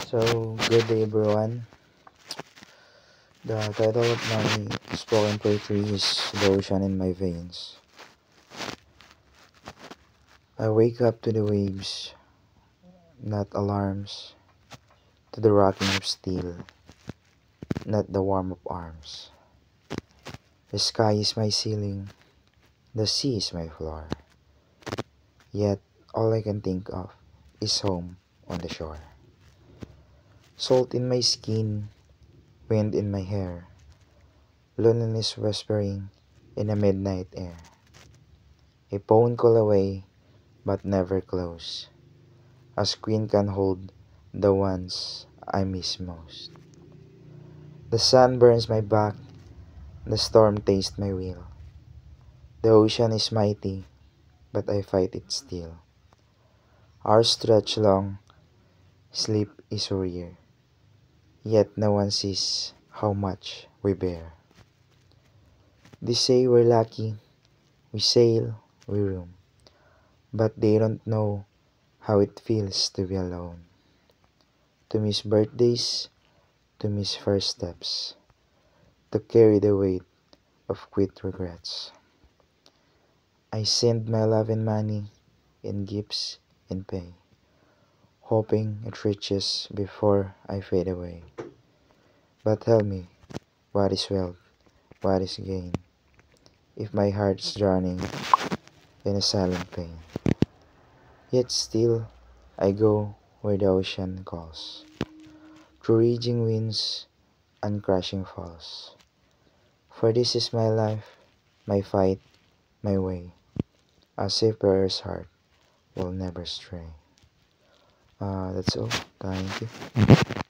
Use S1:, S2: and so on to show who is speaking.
S1: So, good day everyone. The title of my spoken poetry is The Ocean in My Veins. I wake up to the waves, not alarms, to the rocking of steel, not the warmth of arms. The sky is my ceiling, the sea is my floor, yet all I can think of is home on the shore. Salt in my skin, wind in my hair, loneliness whispering in a midnight air. A phone call away, but never close. A screen can hold the ones I miss most. The sun burns my back, the storm tastes my will. The ocean is mighty, but I fight it still. Hours stretch long, sleep is rare, yet no one sees how much we bear. They say we're lucky, we sail, we roam, but they don't know how it feels to be alone. To miss birthdays, to miss first steps, to carry the weight of quit regrets. I send my love and money in gifts and pay, hoping it reaches before I fade away. But tell me, what is wealth, what is gain, if my heart's drowning in a silent pain? Yet still I go where the ocean calls, through raging winds and crashing falls. For this is my life, my fight, my way. A seafarer's heart will never stray. That's all. Thank you.